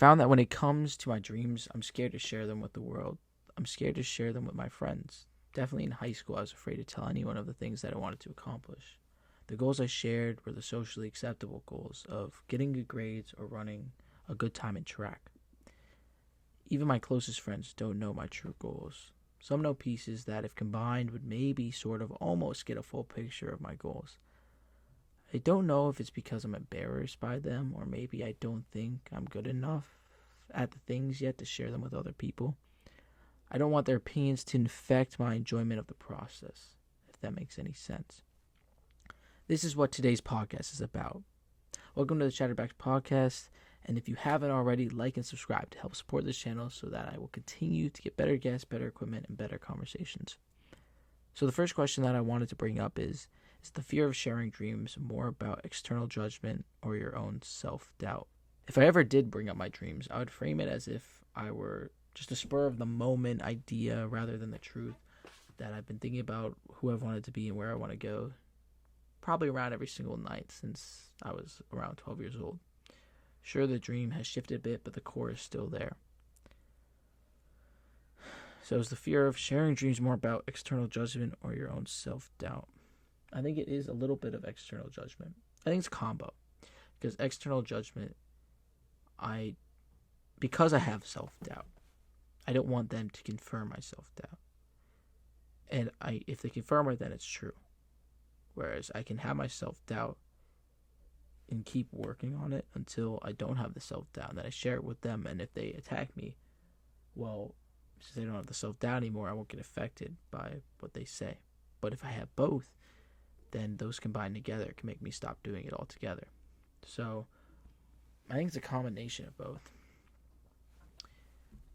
found that when it comes to my dreams, I'm scared to share them with the world. I'm scared to share them with my friends. Definitely in high school, I was afraid to tell anyone of the things that I wanted to accomplish. The goals I shared were the socially acceptable goals of getting good grades or running a good time in track. Even my closest friends don't know my true goals. Some know pieces that, if combined, would maybe sort of almost get a full picture of my goals. I don't know if it's because I'm embarrassed by them, or maybe I don't think I'm good enough at the things yet to share them with other people. I don't want their opinions to infect my enjoyment of the process, if that makes any sense. This is what today's podcast is about. Welcome to the ChatterBox podcast, and if you haven't already, like and subscribe to help support this channel so that I will continue to get better guests, better equipment, and better conversations. So the first question that I wanted to bring up is the fear of sharing dreams more about external judgment or your own self-doubt? If I ever did bring up my dreams, I would frame it as if I were just a spur of the moment idea rather than the truth that I've been thinking about who I've wanted to be and where I want to go, probably around every single night since I was around 12 years old. Sure, the dream has shifted a bit, but the core is still there. So is the fear of sharing dreams more about external judgment or your own self-doubt? I think it is a little bit of external judgment. I think it's a combo. Because external judgment, because I have self-doubt, I don't want them to confirm my self-doubt. And if they confirm it, then it's true. Whereas I can have my self-doubt and keep working on it until I don't have the self-doubt. And then I share it with them, and if they attack me, well, since they don't have the self-doubt anymore, I won't get affected by what they say. But if I have both, then those combined together can make me stop doing it altogether. So I think it's a combination of both.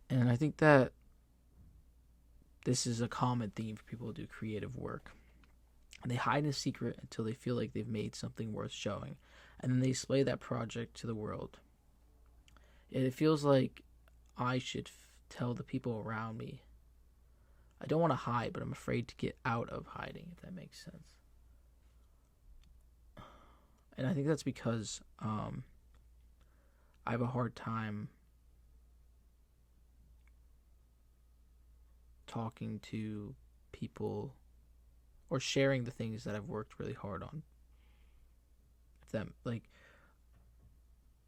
And I think that this is a common theme for people who do creative work. They hide in a secret until they feel like they've made something worth showing. And then they display that project to the world. It feels like I should tell the people around me. I don't want to hide, but I'm afraid to get out of hiding, if that makes sense. And I think that's because I have a hard time talking to people or sharing the things that I've worked really hard on.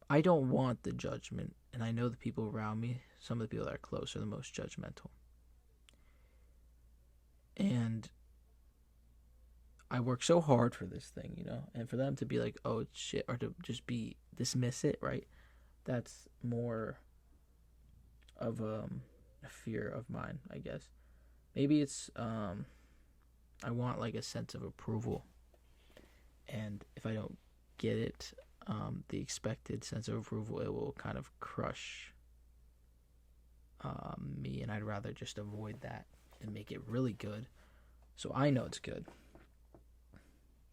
I don't want the judgment, and I know the people around me, some of the people that are close, are the most judgmental. And I work so hard for this thing, and for them to be like, oh, it's shit, or to just dismiss it, right? That's more of a fear of mine, I guess. Maybe it's, I want like a sense of approval. And if I don't get it, the expected sense of approval, it will kind of crush me, and I'd rather just avoid that and make it really good so I know it's good.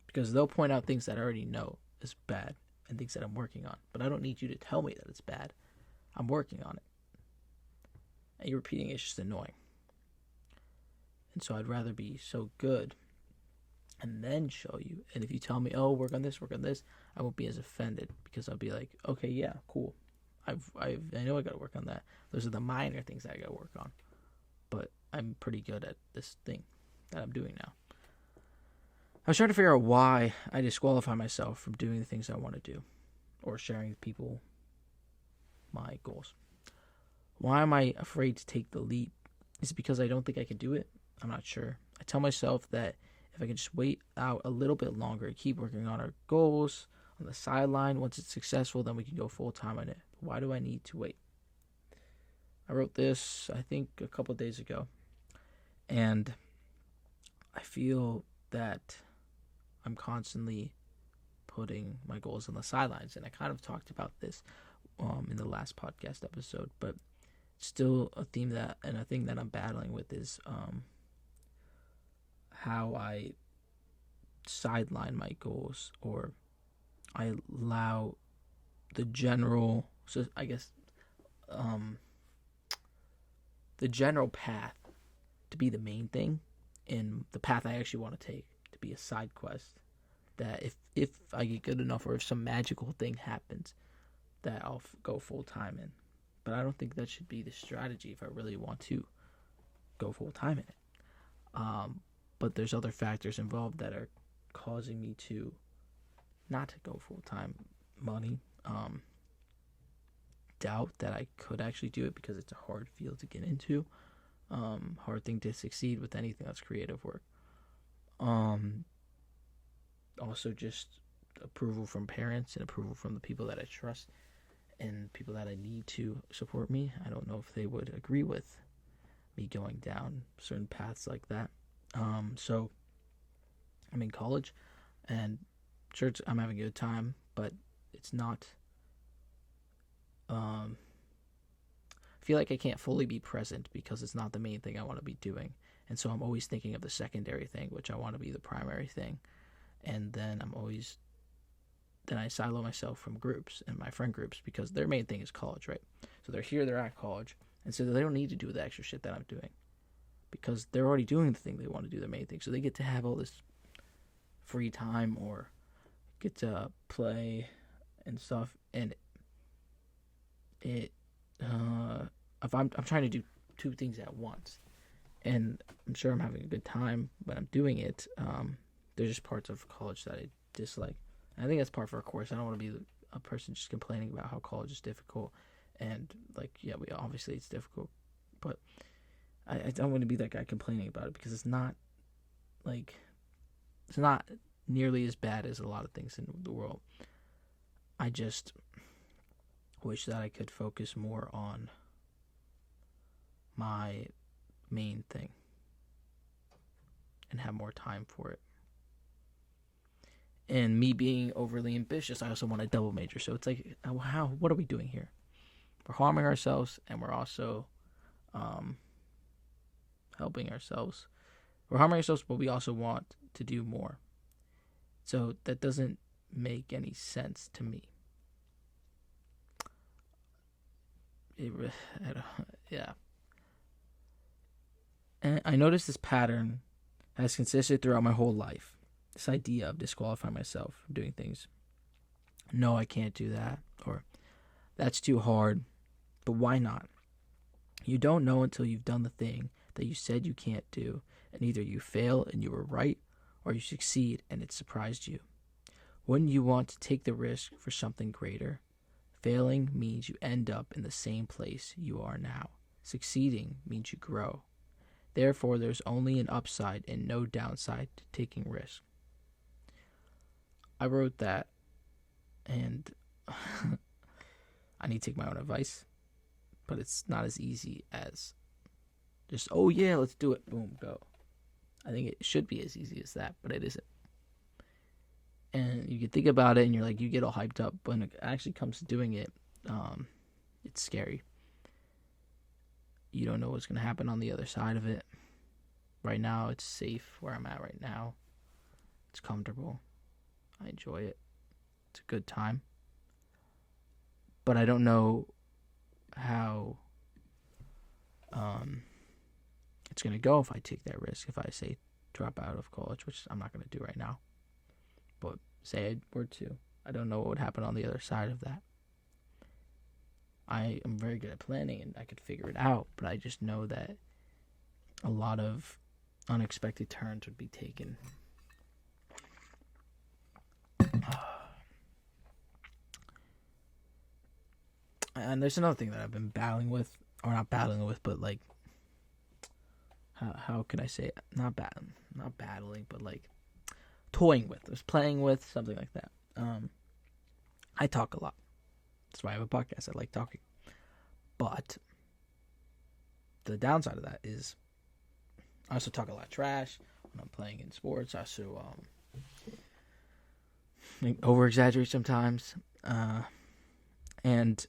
Because they'll point out things that I already know is bad and things that I'm working on. But I don't need you to tell me that it's bad. I'm working on it. And you repeating it's just annoying. And so I'd rather be so good and then show you. And if you tell me, oh, work on this, I won't be as offended because I'll be like, okay, yeah, cool. I know I got to work on that. Those are the minor things that I got to work on. But I'm pretty good at this thing that I'm doing now. I was trying to figure out why I disqualify myself from doing the things I want to do or sharing with people my goals. Why am I afraid to take the leap? Is it because I don't think I can do it? I'm not sure. I tell myself that if I can just wait out a little bit longer and keep working on our goals on the sideline, once it's successful, then we can go full time on it. But why do I need to wait? I wrote this, I think, a couple of days ago. And I feel that I'm constantly putting my goals on the sidelines. And I kind of talked about this in the last podcast episode. But still a theme and a thing that I'm battling with is how I sideline my goals, or I allow the general path to be the main thing, and the path I actually want to take to be a side quest that if I get good enough, or if some magical thing happens, that I'll go full time in. But I don't think that should be the strategy if I really want to go full time in it. But there's other factors involved that are causing me to not to go full time. Money, doubt that I could actually do it because it's a hard field to get into, hard thing to succeed with anything that's creative work. Also just approval from parents and approval from the people that I trust and people that I need to support me. I don't know if they would agree with me going down certain paths like that. So I'm in college, and sure, I'm having a good time, but it's not. I feel like I can't fully be present because it's not the main thing I want to be doing, and so I'm always thinking of the secondary thing, which I want to be the primary thing, and then I silo myself from groups and my friend groups because their main thing is college, right? So they're here, they're at college, and so they don't need to do the extra shit that I'm doing because they're already doing the thing they want to do, the main thing. So they get to have all this free time or get to play and stuff. And if I'm trying to do two things at once, and I'm sure I'm having a good time, but I'm doing it. There's just parts of college that I dislike. And I think that's part for a course. I don't want to be a person just complaining about how college is difficult. And obviously it's difficult, but I don't want to be that guy complaining about it because it's not nearly as bad as a lot of things in the world. I just wish that I could focus more on my main thing and have more time for it. And me being overly ambitious, I also want a double major. So it's like, what are we doing here? We're harming ourselves, and we're also helping ourselves. We're harming ourselves, but we also want to do more. So that doesn't make any sense to me. Yeah. And I noticed this pattern has consisted throughout my whole life. This idea of disqualifying myself from doing things. No, I can't do that. Or that's too hard. But why not? You don't know until you've done the thing that you said you can't do. And either you fail and you were right, or you succeed and it surprised you. Wouldn't you want to take the risk for something greater? Failing means you end up in the same place you are now. Succeeding means you grow. Therefore, there's only an upside and no downside to taking risk. I wrote that, and I need to take my own advice, but it's not as easy as just, oh yeah, let's do it, boom, go. I think it should be as easy as that, but it isn't. And you can think about it, and you're like, you get all hyped up, but when it actually comes to doing it, it's scary. You don't know what's going to happen on the other side of it. Right now, it's safe where I'm at right now. It's comfortable. I enjoy it. It's a good time. But I don't know how it's going to go if I take that risk. If I say drop out of college, which I'm not going to do right now. But say I were to. I don't know what would happen on the other side of that. I am very good at planning and I could figure it out, but I just know that a lot of unexpected turns would be taken. And there's another thing that I've been battling with, or not battling with, but like, how can I say it? Not battling, but like toying with. I was playing with, something like that. I talk a lot. That's why I have a podcast. I like talking. But the downside of that is I also talk a lot of trash when I'm playing in sports. I also over-exaggerate sometimes. And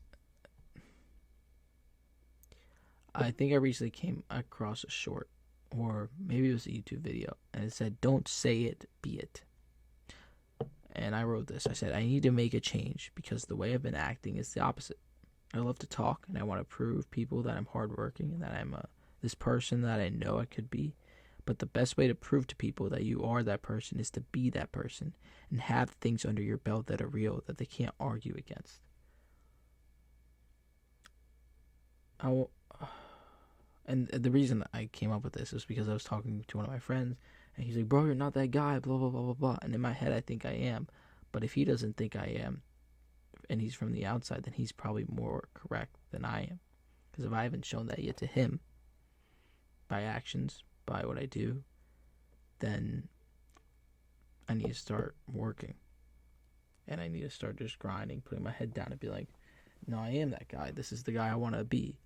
I think I recently came across a short, or maybe it was a YouTube video, and it said, "Don't say it, be it." And I wrote this. I said, I need to make a change because the way I've been acting is the opposite. I love to talk, and I want to prove people that I'm hardworking and that I'm this person that I know I could be. But the best way to prove to people that you are that person is to be that person and have things under your belt that are real, that they can't argue against. I, and the reason I came up with this is because I was talking to one of my friends, and he's like, "Bro, you're not that guy." Blah blah blah blah blah. And in my head, I think I am, but if he doesn't think I am, and he's from the outside, then he's probably more correct than I am. Because if I haven't shown that yet to him, by actions, by what I do, then I need to start working. And I need to start just grinding, putting my head down and be like, no, I am that guy. This is the guy I want to be.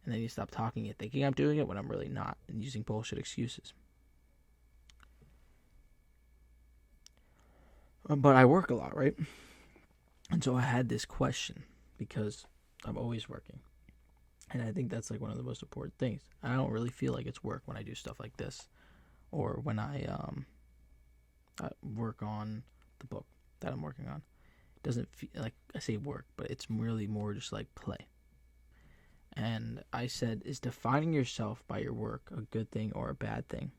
And then you stop talking and thinking I'm doing it when I'm really not, and using bullshit excuses. But I work a lot, right? And so I had this question because I'm always working. And I think that's like one of the most important things. I don't really feel like it's work when I do stuff like this, or when I work on the book that I'm working on. It doesn't feel like I say work, but it's really more just like play. And I said, is defining yourself by your work a good thing or a bad thing?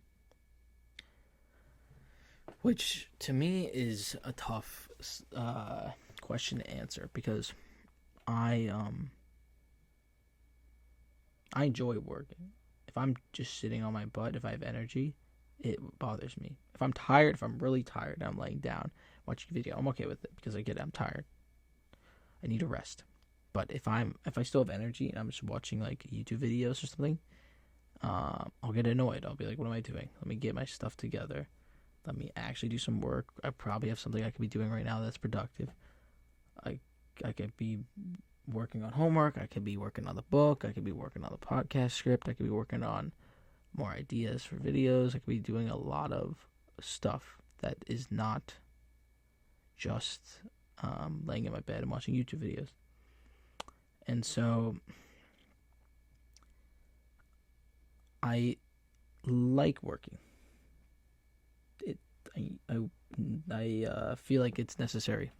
Which to me is a tough question to answer, because I enjoy working. If I'm just sitting on my butt, if I have energy, it bothers me. If I'm tired, if I'm really tired, and I'm laying down watching a video, I'm okay with it because I get it. I'm tired. I need a rest. But if I still have energy and I'm just watching like YouTube videos or something, I'll get annoyed. I'll be like, what am I doing? Let me get my stuff together. Let me actually do some work. I probably have something I could be doing right now that's productive. I could be working on homework. I could be working on the book. I could be working on the podcast script. I could be working on more ideas for videos. I could be doing a lot of stuff that is not just laying in my bed and watching YouTube videos. And so I like working. I feel like it's necessary.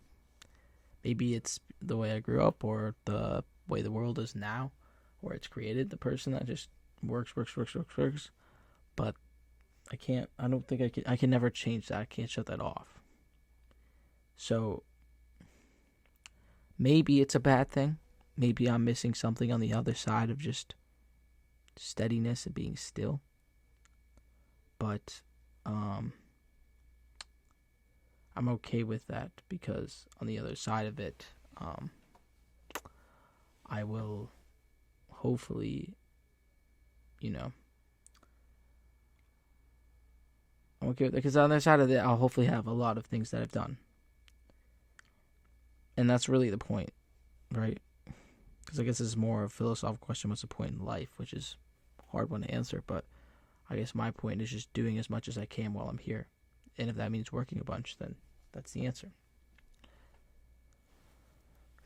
Maybe it's the way I grew up, or the way the world is now, where it's created the person that just works. But I don't think I can never change that. I can't shut that off. So maybe it's a bad thing. Maybe I'm missing something on the other side of just steadiness and being still. But I'm okay with that, because on the other side of it, I will hopefully, I'm okay with it, because on the other side of it, I'll hopefully have a lot of things that I've done. And that's really the point, right? Because I guess this is more of a philosophical question, what's the point in life, which is a hard one to answer, but I guess my point is just doing as much as I can while I'm here. And if that means working a bunch, then that's the answer.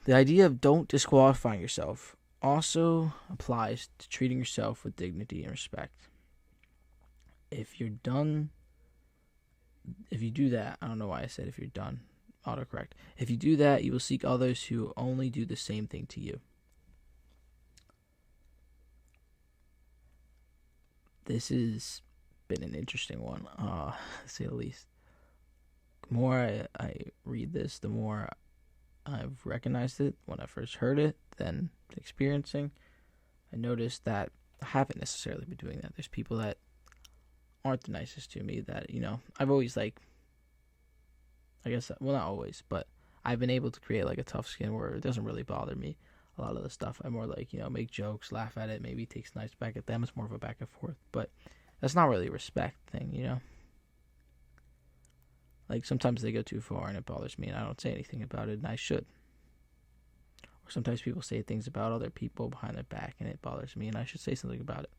The idea of don't disqualifying yourself also applies to treating yourself with dignity and respect. If you do that, I don't know why I said if you're done, autocorrect. If you do that, you will seek others who only do the same thing to you. This has been an interesting one, to say the least. The more I read this, the more I've recognized it when I first heard it, then experiencing. I noticed that I haven't necessarily been doing that. There's people that aren't the nicest to me that, I've always not always, but I've been able to create like a tough skin where it doesn't really bother me. A lot of the stuff I more like, make jokes, laugh at it, maybe take snipes back at them. It's more of a back and forth, but that's not really a respect thing, Like sometimes they go too far and it bothers me and I don't say anything about it, and I should. Or sometimes people say things about other people behind their back and it bothers me and I should say something about it.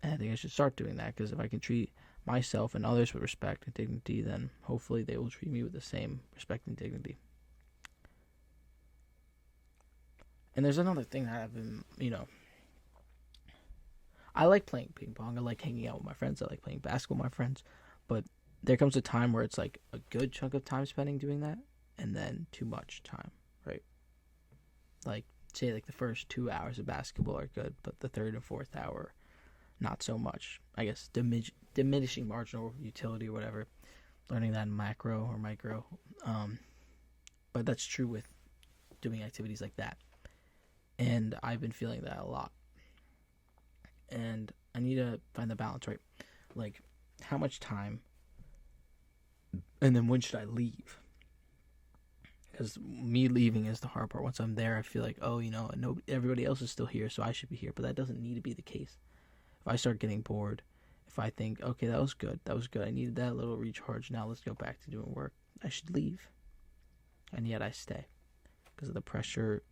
And I think I should start doing that, because if I can treat myself and others with respect and dignity, then hopefully they will treat me with the same respect and dignity. And there's another thing that I've been, I like playing ping pong. I like hanging out with my friends. I like playing basketball with my friends. But there comes a time where it's like a good chunk of time spending doing that, and then too much time, right? Like, say like the first 2 hours of basketball are good, but the third and fourth hour, not so much. I guess diminishing marginal utility or whatever. Learning that in macro or micro. But that's true with doing activities like that. And I've been feeling that a lot. And I need to find the balance, right? Like, how much time, and then when should I leave? Because me leaving is the hard part. Once I'm there, I feel like, oh, no, everybody else is still here, so I should be here. But that doesn't need to be the case. If I start getting bored, if I think, okay, that was good, I needed that little recharge, now let's go back to doing work, I should leave. And yet I stay. Because of the pressure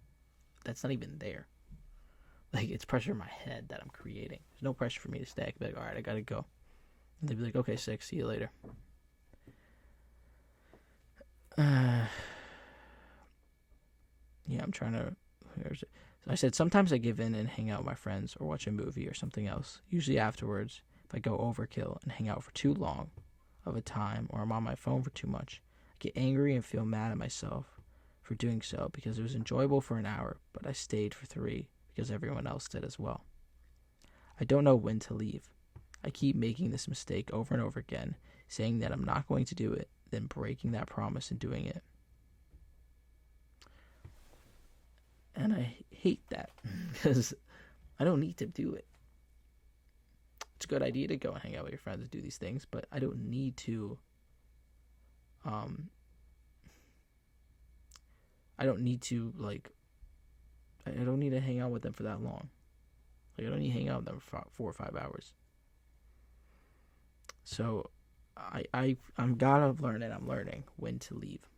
that's not even there. Like, it's pressure in my head that I'm creating. There's no pressure for me to stay. I can be like, all right, I gotta go. And they'd be like, okay, 6, see you later. Yeah, I'm trying to... Where's it? So I said, sometimes I give in and hang out with my friends or watch a movie or something else. Usually afterwards, if I go overkill and hang out for too long of a time, or I'm on my phone for too much, I get angry and feel mad at myself for doing so, because it was enjoyable for an hour, but I stayed for 3 because everyone else did as well. I don't know when to leave. I keep making this mistake over and over again, saying that I'm not going to do it, then breaking that promise and doing it. And I hate that, because I don't need to do it. It's a good idea to go and hang out with your friends and do these things, but I don't need to I don't need to hang out with them for that long. Like, I don't need to hang out with them for 4 or 5 hours. So I'm gotta learn, and I'm learning when to leave.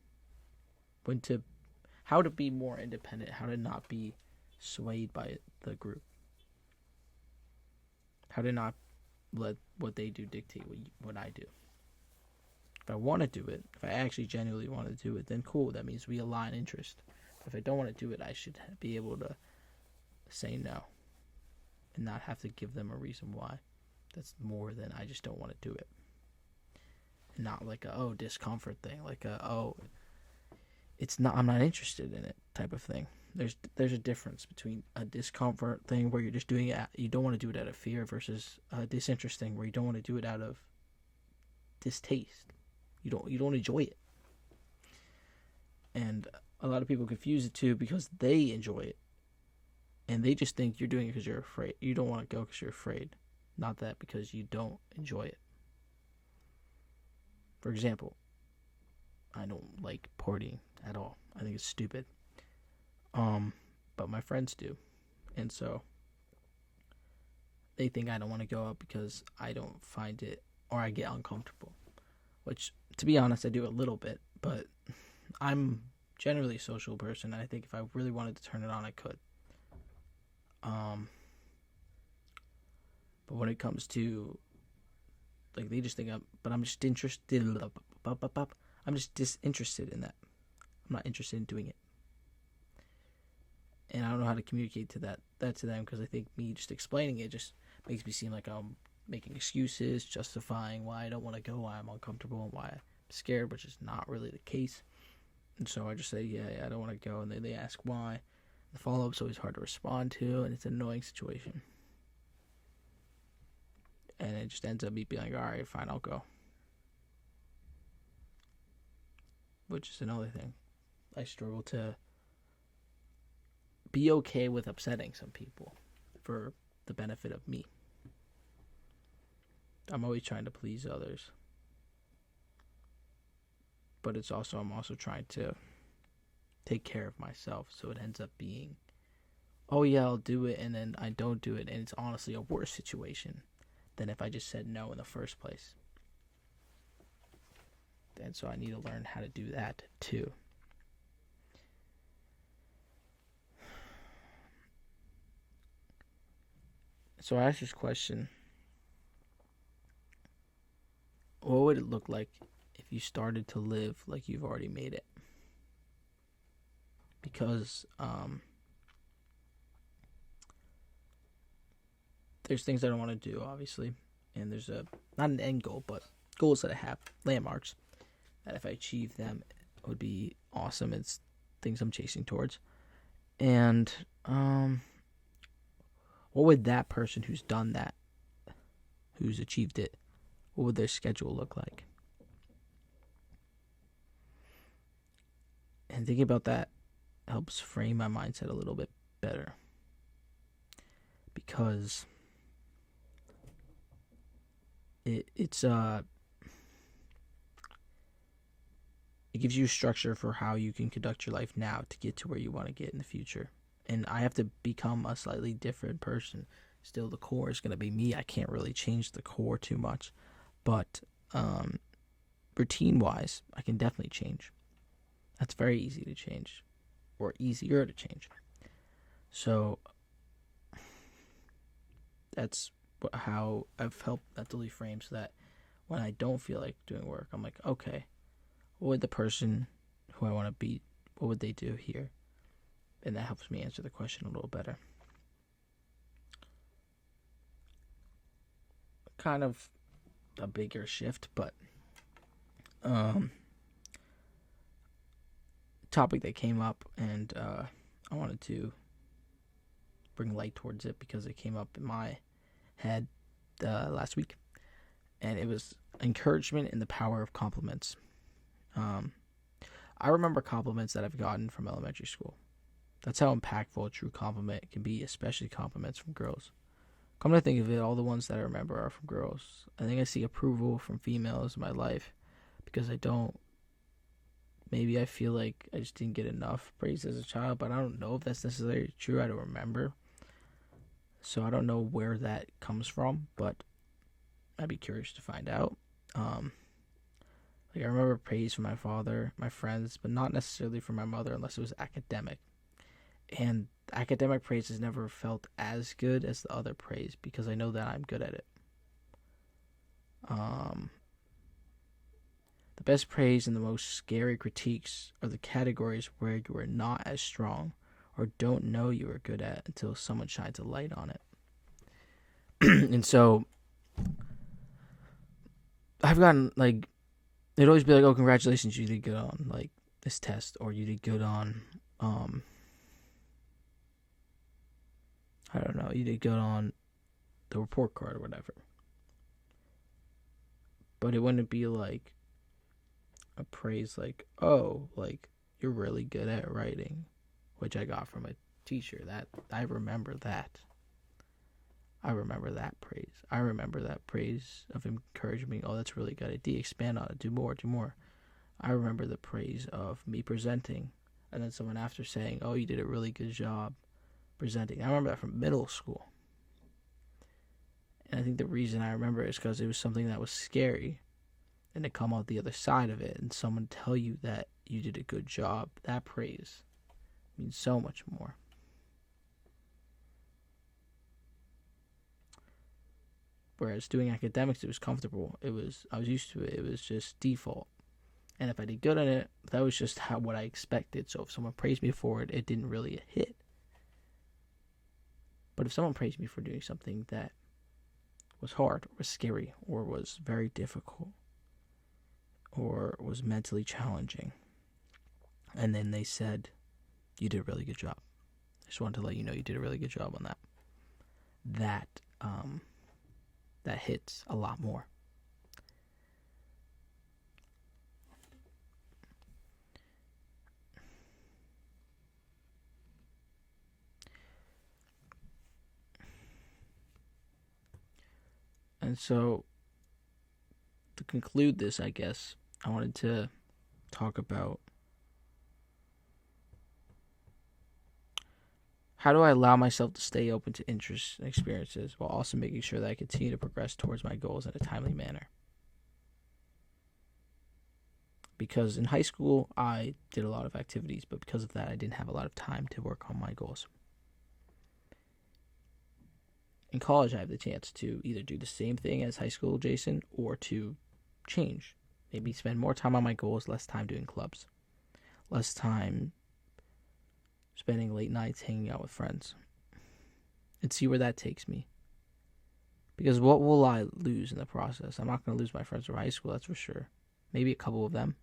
How to be more independent, how to not be swayed by the group. How to not let what they do dictate what I do. If I want to do it, if I actually genuinely want to do it, then cool, that means we align interest. But if I don't want to do it, I should be able to say no and not have to give them a reason why. That's more than I just don't want to do it. And not like a, discomfort thing, like I'm not interested in it type of thing. There's a difference between a discomfort thing where you're just doing it, you don't want to do it out of fear, versus a disinterest thing where you don't want to do it out of distaste. You don't enjoy it. And a lot of people confuse it too, because they enjoy it. And they just think you're doing it because you're afraid. You don't want to go because you're afraid. Not that because you don't enjoy it. For example, I don't like partying at all. I think it's stupid. But my friends do. And so they think I don't want to go out because I don't find it, or I get uncomfortable. Which, to be honest, I do a little bit, but I'm generally a social person, and I think if I really wanted to turn it on, I could. But when it comes to, like, they just think I'm just interested. I'm just disinterested in that. I'm not interested in doing it. And I don't know how to communicate that to them, because I think me just explaining it just makes me seem like I'm making excuses, justifying why I don't want to go, why I'm uncomfortable, and why I'm scared, which is not really the case. And so I just say, yeah, I don't want to go, and then they ask why. The follow-up's always hard to respond to, and it's an annoying situation. And it just ends up me being like, all right, fine, I'll go. Which is another thing. I struggle to be okay with upsetting some people for the benefit of me. I'm always trying to please others. But I'm also trying to take care of myself, so it ends up being, oh yeah, I'll do it, and then I don't do it, and it's honestly a worse situation than if I just said no in the first place. And so I need to learn how to do that too. So I asked this question: what would it look like if you started to live like you've already made it? Because there's things I don't want to do, obviously, and there's not an end goal, but goals that I have, landmarks, that if I achieve them, it would be awesome. It's things I'm chasing towards. And what would that person who's done that, who's achieved it, what would their schedule look like? And thinking about that helps frame my mindset a little bit better. because it gives you structure for how you can conduct your life now to get to where you want to get in the future. And I have to become a slightly different person. Still, the core is going to be me. I can't really change the core too much. But routine-wise, I can definitely change. That's very easy to change. Or easier to change. So, that's how I've helped mentally frame so that when I don't feel like doing work, I'm like, okay, what would the person who I want to be, what would they do here? And that helps me answer the question a little better. Kind of a bigger shift, but topic that came up, and I wanted to bring light towards it because it came up in my head last week, and it was encouragement and the power of compliments. I remember compliments that I've gotten from elementary school. That's how impactful a true compliment can be, especially compliments from girls. Come to think of it, all the ones that I remember are from girls. I think I see approval from females in my life because maybe I feel like I just didn't get enough praise as a child, but I don't know if that's necessarily true. I don't remember. So I don't know where that comes from, but I'd be curious to find out. I remember praise from my father, my friends, but not necessarily from my mother unless it was academic. And academic praise has never felt as good as the other praise because I know that I'm good at it. The best praise and the most scary critiques are the categories where you are not as strong or don't know you are good at until someone shines a light on it. And so I've gotten it'd always be like, oh, congratulations, you did good on this test, or you did good on I don't know, you did good on the report card or whatever. But it wouldn't be like a praise oh, you're really good at writing, which I got from a teacher. That I remember that. I remember that praise. I remember that praise of encouraging me. Oh, that's really good idea. Expand on it. Do more. I remember the praise of me presenting, and then someone after saying, oh, you did a really good job presenting. I remember that from middle school. And I think the reason I remember it is because it was something that was scary. And to come out the other side of it and someone tell you that you did a good job, that praise means so much more. Whereas doing academics, it was comfortable. I was used to it. It was just default. And if I did good on it, that was just what I expected. So if someone praised me for it, it didn't really hit. But if someone praised me for doing something that was hard, or was scary, or was very difficult, or was mentally challenging, and then they said, you did a really good job, I just wanted to let you know you did a really good job on that. That hits a lot more. And so, to conclude this, I guess, I wanted to talk about how do I allow myself to stay open to interests and experiences while also making sure that I continue to progress towards my goals in a timely manner. Because in high school, I did a lot of activities, but because of that, I didn't have a lot of time to work on my goals. In college, I have the chance to either do the same thing as high school Jason or to change. Maybe spend more time on my goals, less time doing clubs, less time spending late nights hanging out with friends, and see where that takes me. Because what will I lose in the process? I'm not going to lose my friends from high school, that's for sure. Maybe a couple of them.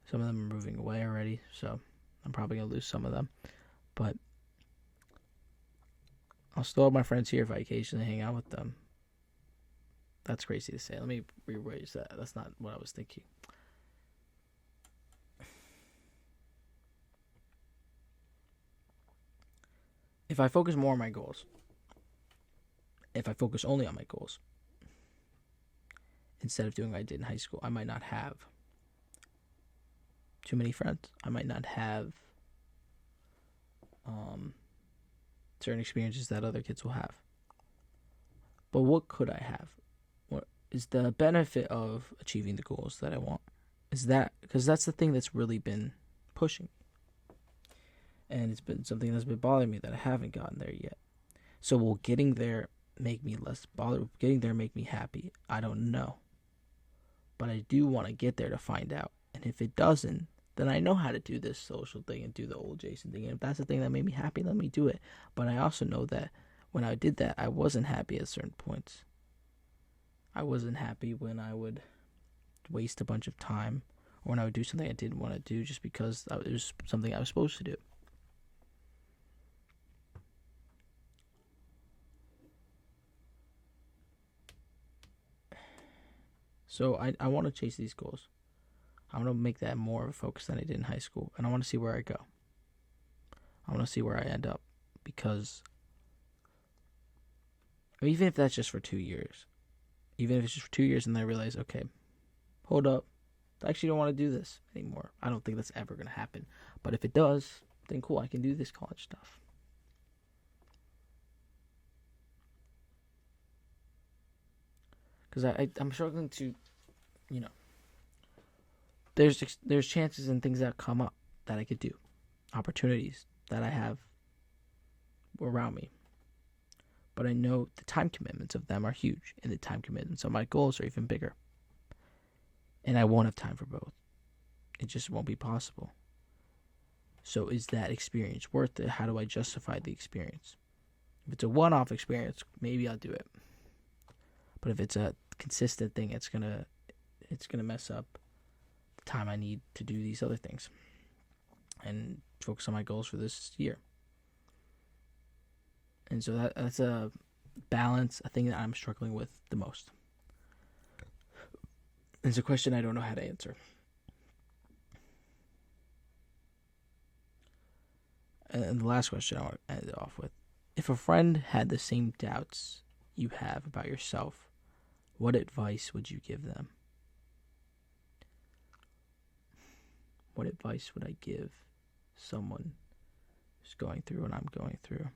Some of them are moving away already, so I'm probably going to lose some of them. But I'll still have my friends here if I occasionally hang out with them. That's crazy to say. Let me rephrase that. That's not what I was thinking. if I focus more on my goals, if I focus only on my goals, instead of doing what I did in high school, I might not have too many friends. I might not have certain experiences that other kids will have. But what could I have? What is the benefit of achieving the goals that I want? Is that, because that's the thing that's really been pushing. And it's been something that's been bothering me that I haven't gotten there yet. So will getting there make me less bothered? Will getting there make me happy? I don't know. But I do want to get there to find out. And if it doesn't, then I know how to do this social thing and do the old Jason thing. And if that's the thing that made me happy, let me do it. But I also know that when I did that, I wasn't happy at certain points. I wasn't happy when I would waste a bunch of time, or when I would do something I didn't want to do just because it was something I was supposed to do. So I want to chase these goals. I want to make that more of a focus than I did in high school. And I want to see where I go. I want to see where I end up. Because even if that's just for 2 years. Even if it's just for 2 years and I realize, okay, hold up. I actually don't want to do this anymore. I don't think that's ever going to happen. But if it does, then cool, I can do this college stuff. Because I'm struggling to, there's chances and things that come up that I could do, opportunities that I have around me. But I know the time commitments of them are huge, and the time commitments of my goals are even bigger. And I won't have time for both. It just won't be possible. So is that experience worth it? How do I justify the experience? If it's a one-off experience, maybe I'll do it. But if it's a consistent thing, it's gonna mess up the time I need to do these other things and focus on my goals for this year. And so that's a balance, a thing that I'm struggling with the most. It's a question I don't know how to answer. And the last question I want to end it off with. If a friend had the same doubts you have about yourself, what advice would you give them? What advice would I give someone who's going through what I'm going through?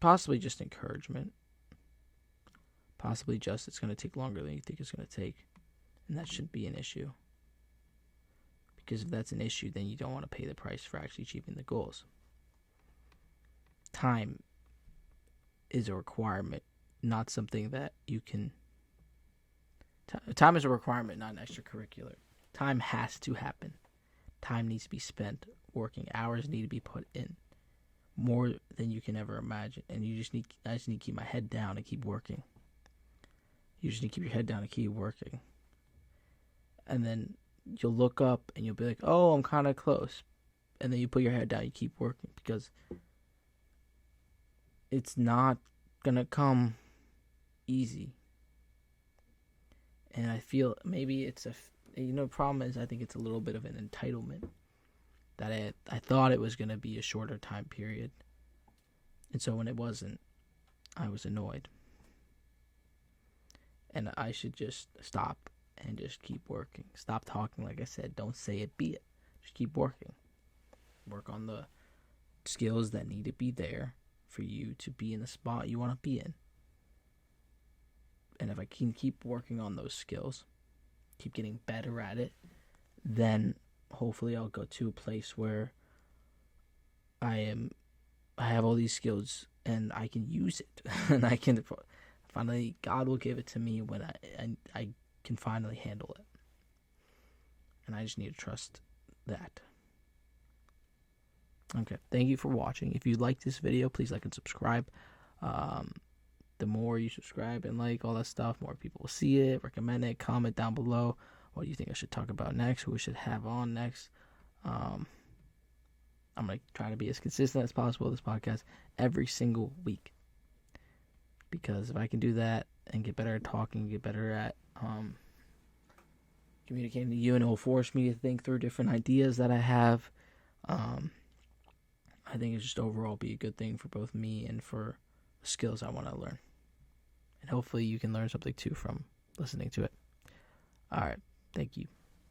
Possibly just encouragement. Possibly just it's going to take longer than you think it's going to take. And that shouldn't be an issue. Because if that's an issue, then you don't want to pay the price for actually achieving the goals. Time is a requirement, not something that you can... Time is a requirement, not an extracurricular. Time has to happen. Time needs to be spent working. Hours need to be put in. More than you can ever imagine. And I just need to keep my head down and keep working. You just need to keep your head down and keep working. And then you'll look up and you'll be like, oh, I'm kind of close. And then you put your head down, you keep working. Because it's not going to come easy. And I feel maybe it's problem is I think it's a little bit of an entitlement. That I thought it was going to be a shorter time period. And so when it wasn't, I was annoyed. And I should just stop and just keep working. Stop talking, like I said. Don't say it, be it. Just keep working. Work on the skills that need to be there for you to be in the spot you want to be in. And if I can keep working on those skills, keep getting better at it, then hopefully I'll go to a place where I have all these skills and I can use it. And I can finally, God will give it to me when I can finally handle it. And I just need to trust that. Okay, thank you for watching. If you like this video, please like and subscribe. The more you subscribe and like all that stuff, more people will see it, recommend it, comment down below. What do you think I should talk about next? Who we should have on next? I'm going to try to be as consistent as possible with this podcast every single week. Because if I can do that and get better at talking, get better at communicating to you, and it will force me to think through different ideas that I have. I think it's just overall be a good thing for both me and for the skills I want to learn. And hopefully you can learn something too from listening to it. All right. Thank you.